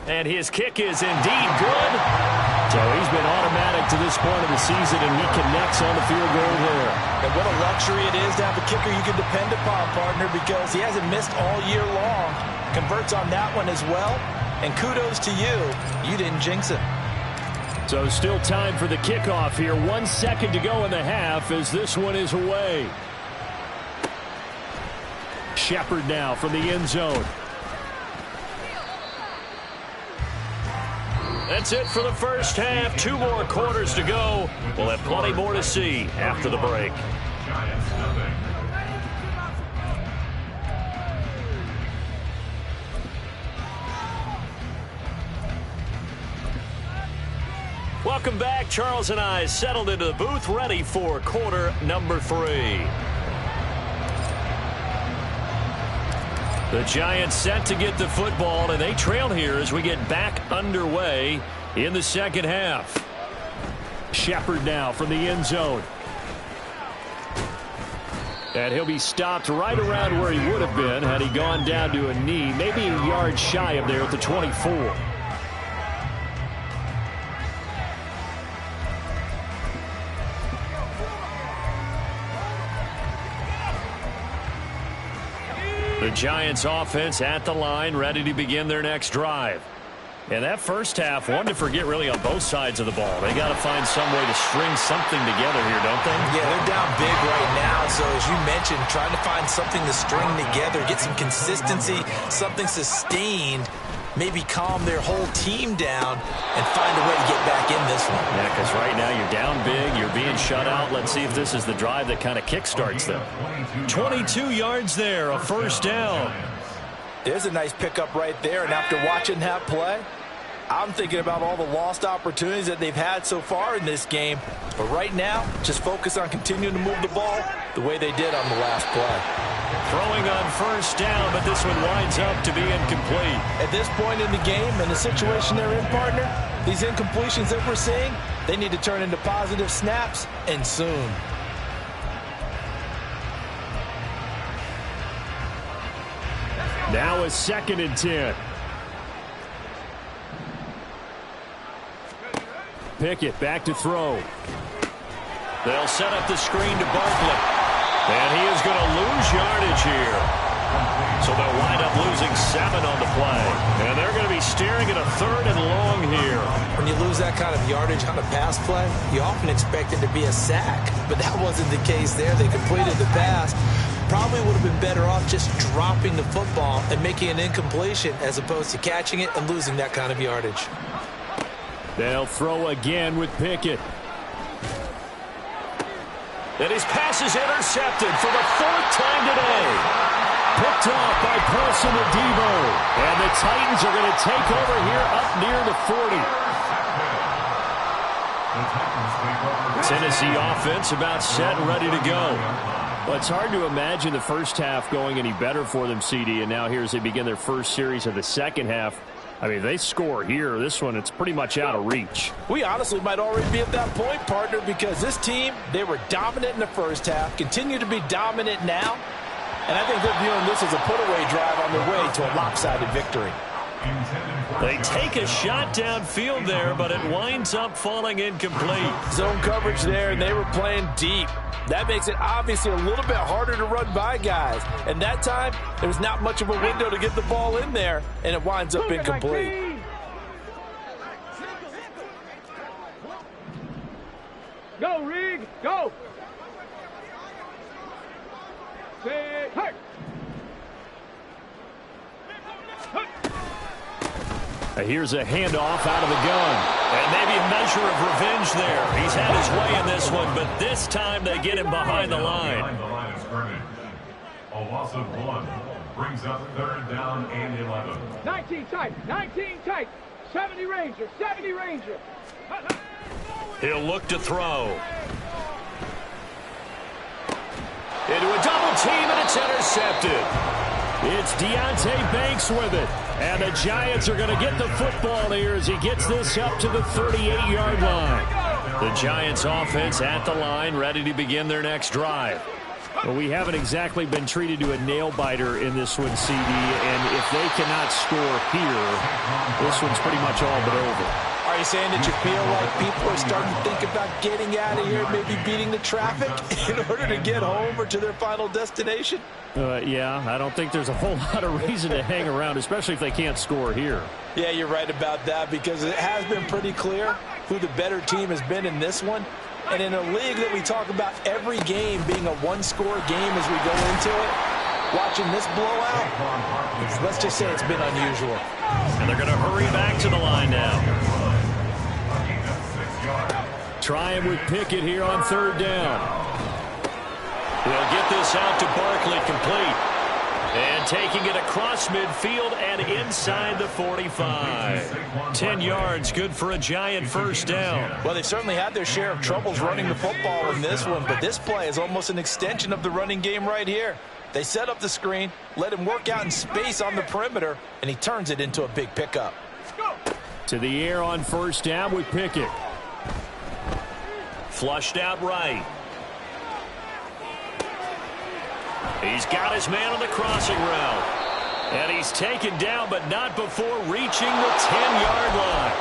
And his kick is indeed good. So he's been automatic to this point of the season, and he connects on the field goal there. And what a luxury it is to have a kicker you can depend upon, partner, because he hasn't missed all year long. Converts on that one as well. And kudos to you. You didn't jinx it. So still time for the kickoff here. 1 second to go in the half as this one is away. Shepard now from the end zone. That's it for the first half. 2 more quarters to go. We'll have plenty more to see after the break. Welcome back. Charles and I settled into the booth, ready for quarter number 3. The Giants set to get the football, and they trail here as we get back underway in the second half. Shepard now from the end zone. And he'll be stopped right around where he would have been had he gone down to a knee, maybe a yard shy of there at the 24. The Giants offense at the line, ready to begin their next drive. And that first half, one to forget really on both sides of the ball. They got to find some way to string something together here, don't they? Yeah, they're down big right now. So as you mentioned, trying to find something to string together, get some consistency, something sustained, maybe calm their whole team down and find a way to get back in this one. Yeah, because right now you're down big, you're being shut out. Let's see if this is the drive that kind of kickstarts them. 22 yards there, a first down. There's a nice pickup right there, and after watching that play, I'm thinking about all the lost opportunities that they've had so far in this game. But right now, just focus on continuing to move the ball the way they did on the last play. Throwing on first down, but this one winds up to be incomplete. At this point in the game and the situation they're in, partner, these incompletions that we're seeing, they need to turn into positive snaps, and soon. Now a 2nd and 10. Pickett back to throw. They'll set up the screen to Barkley. And he is going to lose yardage here. So they'll wind up losing 7 on the play. And they're going to be staring at a 3rd and long here. When you lose that kind of yardage on a pass play, you often expect it to be a sack. But that wasn't the case there. They completed the pass. Probably would have been better off just dropping the football and making an incompletion as opposed to catching it and losing that kind of yardage. They'll throw again with Pickett. And his pass is intercepted for the 4th time today. Picked off by Paulson Adebo. And the Titans are going to take over here up near the 40. Tennessee offense about set and ready to go. Well, it's hard to imagine the first half going any better for them, CD. And now here as they begin their first series of the second half. I mean, they score here. This one, it's pretty much out of reach. We honestly might already be at that point, partner, because this team, they were dominant in the first half, continue to be dominant now, and I think they're viewing this as a put-away drive on their way to a lopsided victory. They take a shot downfield there, but it winds up falling incomplete. Zone coverage there, and they were playing deep. That makes it obviously a little bit harder to run by guys. And that time, there was not much of a window to get the ball in there, and it winds up incomplete. Go, Rig, go! Say, hey! Here's a handoff out of the gun. And maybe a measure of revenge there. He's had his way in this one, but this time they get him behind the line. A loss of 1 brings up 3rd down and 11. 19 tight, 19 tight. 70 Ranger, 70 Ranger. He'll look to throw. Into a double team, and it's intercepted. It's Deonte Banks with it. And the Giants are going to get the football here as he gets this up to the 38-yard line. The Giants offense at the line, ready to begin their next drive. Well, we haven't exactly been treated to a nail-biter in this one, CD, and if they cannot score here, this one's pretty much all but over. Are you saying that you feel like people are starting to think about getting out of here, maybe beating the traffic in order to get home or to their final destination? Yeah, I don't think there's a whole lot of reason to hang around, especially if they can't score here. Yeah, you're right about that, because it has been pretty clear who the better team has been in this one. And in a league that we talk about every game being a one-score game as we go into it, watching this blowout, let's just say it's been unusual. And they're going to hurry back to the line now. Trying with Pickett here on third down. They'll get this out to Barkley, complete. And taking it across midfield and inside the 45. 10 yards, good for a Giant first down. Well, they've certainly had their share of troubles running the football in this one, but this play is almost an extension of the running game right here. They set up the screen, let him work out in space on the perimeter, and he turns it into a big pickup. To the air on first down with Pickett. Flushed out right. He's got his man on the crossing route. And he's taken down, but not before reaching the 10-yard line.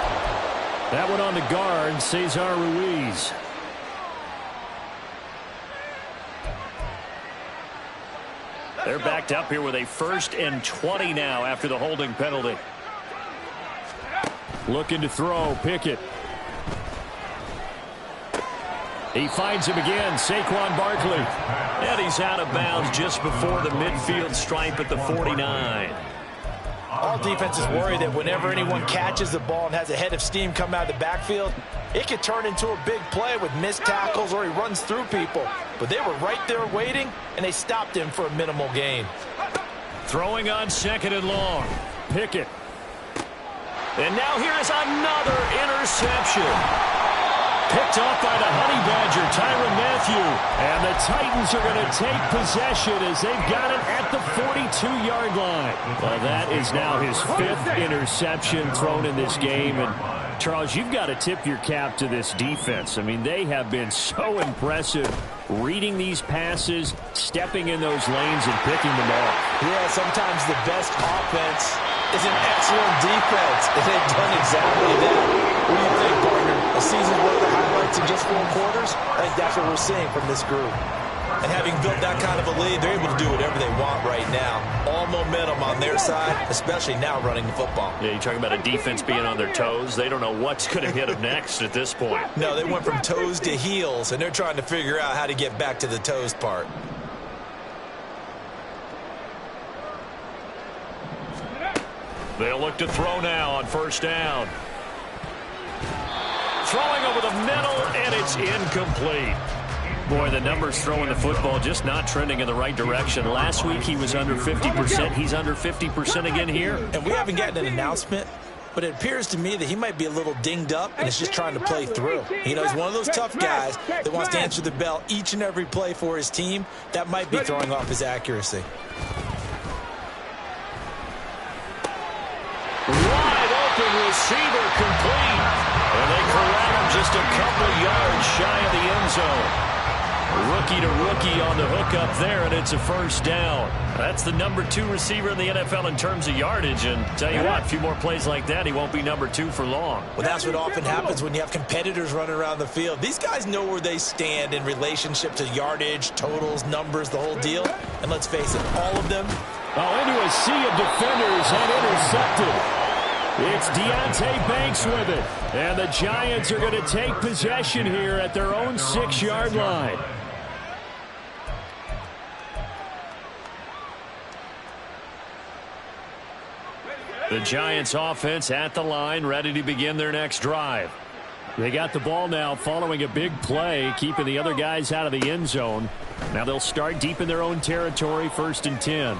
That one on the guard, Cesar Ruiz. They're backed up here with a 1st and 20 now after the holding penalty. Looking to throw, Pickett. He finds him again, Saquon Barkley. And he's out of bounds just before the midfield stripe at the 49. All defenses worry that whenever anyone catches the ball and has a head of steam come out of the backfield, it could turn into a big play with missed tackles or he runs through people. But they were right there waiting, and they stopped him for a minimal gain. Throwing on 2nd and long. Pickett. And now here is another interception. Picked off by the Honey Badger, Tyrann Mathieu. And the Titans are going to take possession as they've got it at the 42-yard line. Well, that is now his 5th interception thrown in this game. And, Charles, you've got to tip your cap to this defense. I mean, they have been so impressive reading these passes, stepping in those lanes, and picking them off. Yeah, sometimes the best offense is an excellent defense, and they've done exactly that. What do you think, partner? A season's worth of highlights in just 4 quarters? I think that's what we're seeing from this group. And having built that kind of a lead, they're able to do whatever they want right now. All momentum on their side, especially now running the football. Yeah, you're talking about a defense being on their toes. They don't know what's going to hit them next at this point. No, they went from toes to heels, and they're trying to figure out how to get back to the toes part. They'll look to throw now on first down. Throwing over the middle, and it's incomplete. Boy, the numbers throwing the football just not trending in the right direction. Last week he was under 50%. He's under 50% again here. And we haven't gotten an announcement, but it appears to me that he might be a little dinged up and is just trying to play through. You know, he's one of those tough guys that wants to answer the bell each and every play for his team. That might be throwing off his accuracy. Wide open receiver, complete. And they corral him just a couple yards shy of the end zone. Rookie to rookie on the hook up there, and it's a first down. That's the number 2 receiver in the NFL in terms of yardage, and tell you what, a few more plays like that, he won't be number 2 for long. Well, that's what often happens when you have competitors running around the field. These guys know where they stand in relationship to yardage, totals, numbers, the whole deal. And let's face it, all of them. Oh, into a sea of defenders and intercepted. It's Deonte Banks with it. And the Giants are going to take possession here at their own 6-yard line. The Giants offense at the line, ready to begin their next drive. They got the ball now following a big play, keeping the other guys out of the end zone. Now they'll start deep in their own territory, 1st and 10.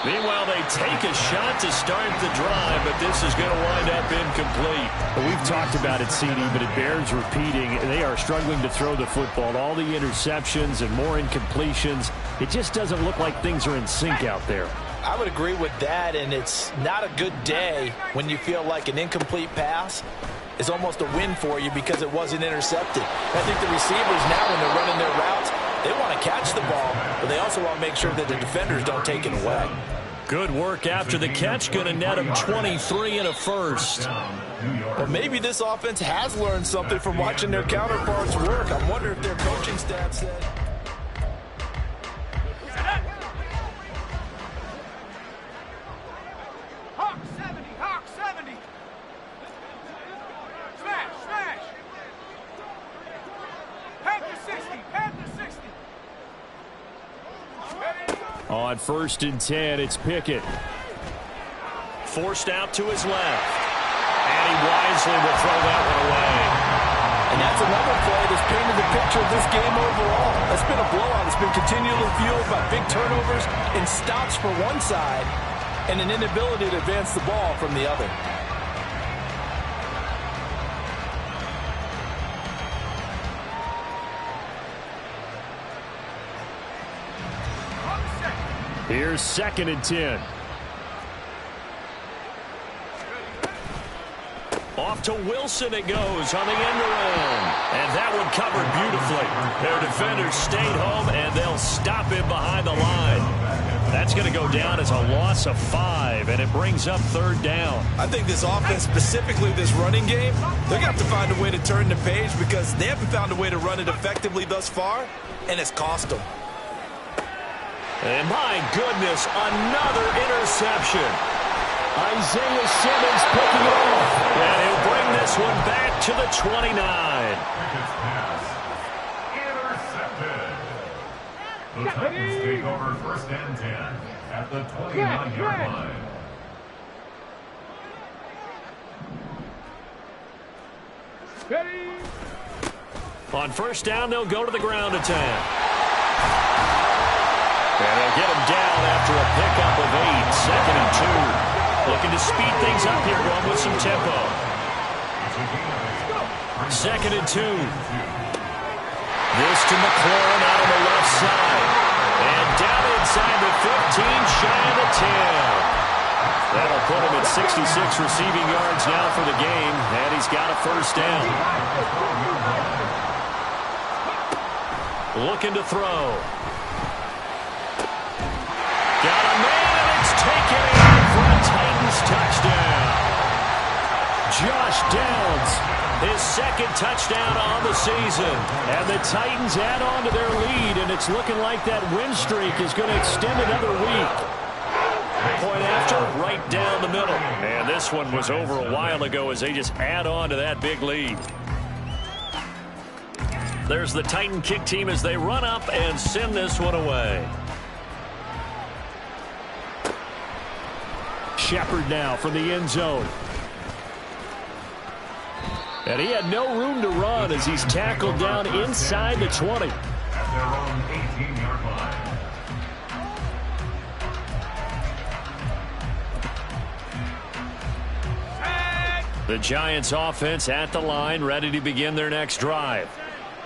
Meanwhile, they take a shot to start the drive, but this is going to wind up incomplete. Well, we've talked about it, CD, but it bears repeating. They are struggling to throw the football. All the interceptions and more incompletions. It just doesn't look like things are in sync out there. I would agree with that, and it's not a good day when you feel like an incomplete pass is almost a win for you because it wasn't intercepted. I think the receivers now, when they're running their routes, they want to catch the ball, but they also want to make sure that the defenders don't take it away. Good work after the catch. Going to net him 23 and a first. Well, maybe this offense has learned something from watching their counterparts work. I wonder if their coaching staff said... Hawk 70, Hawk 70. Smash, smash. Panther 60, Panther 60. On 1st and 10, it's Pickett. Forced out to his left. And he wisely will throw that one away. And that's another play that's painted the picture of this game overall. It's been a blowout. It's been continually fueled by big turnovers and stops for one side and an inability to advance the ball from the other. Here's 2nd and 10. Off to Wilson it goes on the end around. And that one covered beautifully. Their defenders stayed home, and they'll stop him behind the line. That's going to go down as a loss of 5, and it brings up 3rd down. I think this offense, specifically this running game, they're going to have to find a way to turn the page because they haven't found a way to run it effectively thus far, and it's cost them. And my goodness, another interception. Isaiah Simmons picking it off. And he'll bring this one back to the 29. Pickett's pass intercepted. The Titans take over 1st and 10 at the 29-yard line. Ready. On 1st down, they'll go to the ground attack. And they'll get him down after a pickup of 8, 2nd and 2. Looking to speed things up here, going with some tempo. 2nd and 2. This to McLaurin out on the left side. And down inside the 15, shy of the 10. That'll put him at 66 receiving yards now for the game, and he's got a 1st down. Looking to throw. Got a man, and it's taken in for a Titans touchdown. Josh Downs, his 2nd touchdown on the season. And the Titans add on to their lead, and it's looking like that win streak is going to extend another week. Point after, right down the middle. And this one was over a while ago as they just add on to that big lead. There's the Titan kick team as they run up and send this one away. Shepard now from the end zone. And he had no room to run as he's tackled down inside the 20. At their own 18-yard line. The Giants offense at the line, ready to begin their next drive.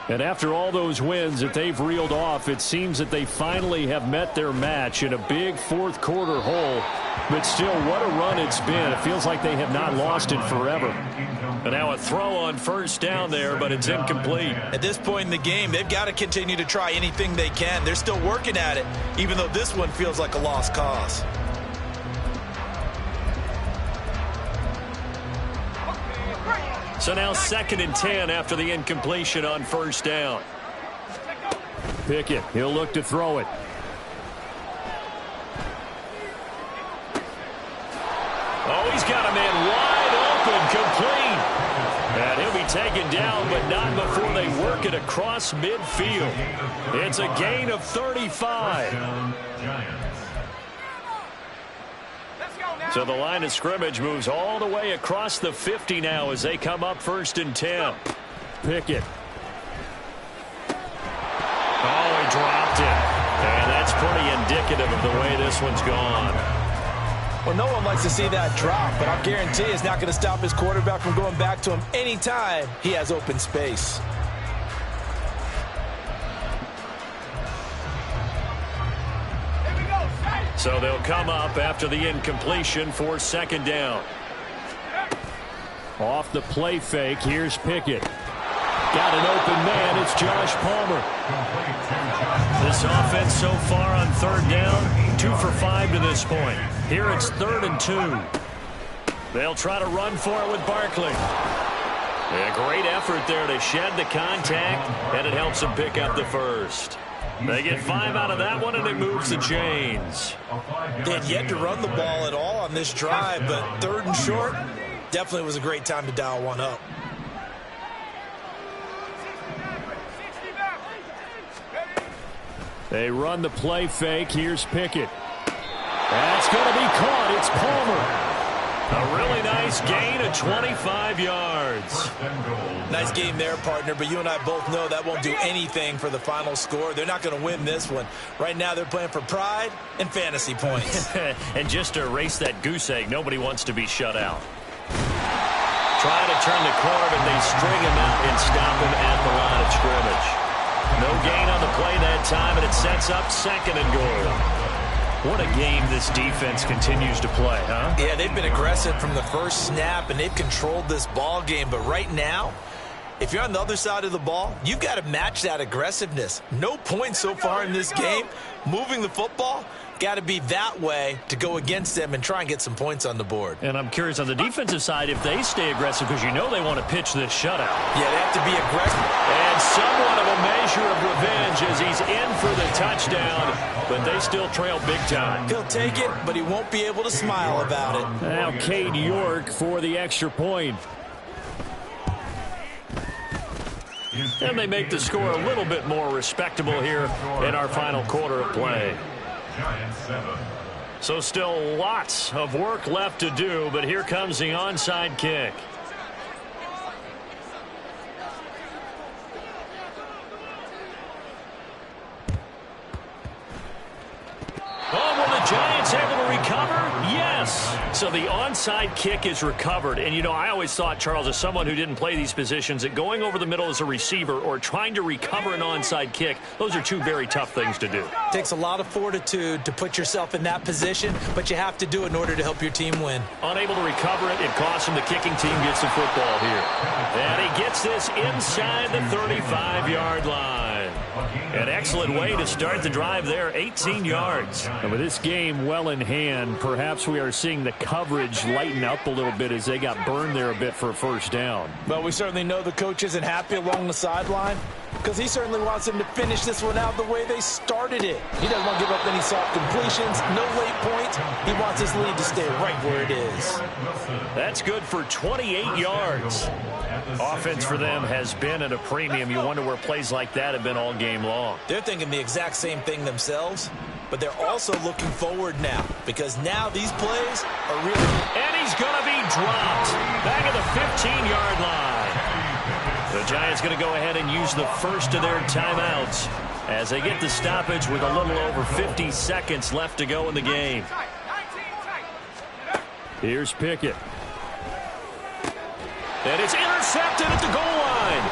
And after all those wins that they've reeled off, it seems that they finally have met their match in a big 4th quarter hole. But still, what a run it's been. It feels like they have not lost it forever. And now a throw on 1st down there, but it's incomplete. At this point in the game, they've got to continue to try anything they can. They're still working at it, even though this one feels like a lost cause. So now 2nd and 10 after the incompletion on 1st down. Pickett, he'll look to throw it. Oh, he's got a man wide open, complete. And he'll be taken down, but not before they work it across midfield. It's a gain of 35. So the line of scrimmage moves all the way across the 50 now as they come up 1st and 10. Pickett. Oh, he dropped it. And that's pretty indicative of the way this one's gone. Well, no one likes to see that drop, but I guarantee it's not going to stop his quarterback from going back to him anytime he has open space. So they'll come up after the incompletion for second down. Off the play fake, here's Pickett. Got an open man, it's Josh Palmer. This offense so far on third down, 2 for 5 to this point. Here it's 3rd and 2. They'll try to run for it with Barkley. A great effort there to shed the contact, and it helps them pick up the first. They get 5 out of that one, and it moves the chains. They had yet to run the ball at all on this drive, but 3rd and short, definitely was a great time to dial one up. They run the play fake. Here's Pickett. That's going to be caught. It's Palmer. A really nice gain of 25 yards. Nice game there, partner, but you and I both know that won't do anything for the final score. They're not going to win this one. Right now they're playing for pride and fantasy points. And just to erase that goose egg, nobody wants to be shut out. Trying to turn the corner, but they string him out and stop him at the line of scrimmage. No gain on the play that time, and it sets up 2nd and goal. What a game this defense continues to play, huh? Yeah, they've been aggressive from the first snap, and they've controlled this ball game. But right now, if you're on the other side of the ball, you've got to match that aggressiveness. No points so far in this game. Moving the football, got to be that way to go against them and try and get some points on the board. And I'm curious on the defensive side if they stay aggressive, because you know they want to pitch this shutout. Yeah, they have to be aggressive. And somewhat of a measure of revenge as he's in for the touchdown, but they still trail big time. He'll take it, but he won't be able to smile about it. Now Cade York for the extra point. And they make the score a little bit more respectable here in our final quarter of play. So still lots of work left to do, but here comes the onside kick. Oh, will the Giants able to recover? Yes. So the onside kick is recovered. And, you know, I always thought, Charles, as someone who didn't play these positions, that going over the middle as a receiver or trying to recover an onside kick, those are 2 very tough things to do. It takes a lot of fortitude to put yourself in that position, but you have to do it in order to help your team win. Unable to recover it, it costs him. The kicking team gets the football here. And he gets this inside the 35-yard line. An excellent way to start the drive there, 18 yards. And with this game well in hand, perhaps we are seeing the coverage lighten up a little bit as they got burned there a bit for a first down. Well, we certainly know the coach isn't happy along the sideline because he certainly wants them to finish this one out the way they started it. He doesn't want to give up any soft completions, no late points. He wants his lead to stay right where it is. That's good for 28 yards. Offense for them has been at a premium. You wonder where plays like that have been all game long. They're thinking the exact same thing themselves, but they're also looking forward now because now these plays are really... And he's going to be dropped back at the 15-yard line. The Giants going to go ahead and use the first of their timeouts as they get the stoppage with a little over 50 seconds left to go in the game. Here's Pickett. And it's intercepted at the goal line.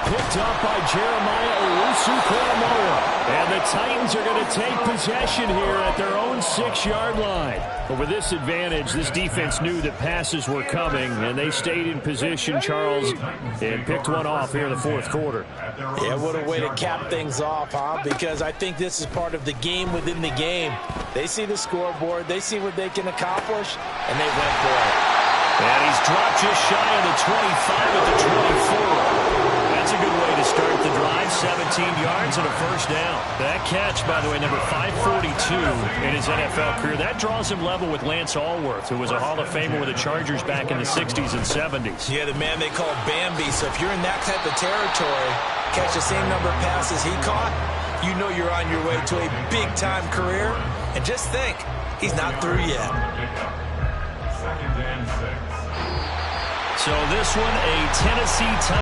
Picked up by Jeremiah Owusu-Koramoah. And the Titans are going to take possession here at their own 6-yard line. But with this advantage, this defense knew that passes were coming, and they stayed in position, Charles, and picked one off here in the fourth quarter. Yeah, what a way to cap things off, huh? Because I think this is part of the game within the game. They see the scoreboard, they see what they can accomplish, and they went for it. And he's dropped just shy of the 25 at the 24. That's a good way to start the drive. 17 yards and a first down. That catch, by the way, number 542 in his NFL career. That draws him level with Lance Allworth, who was a Hall of Famer with the Chargers back in the 60s and 70s. Yeah, the man they call Bambi. So if you're in that type of territory, catch the same number of passes he caught, you know you're on your way to a big-time career. And just think, he's not through yet. Second and 6. So this one, a Tennessee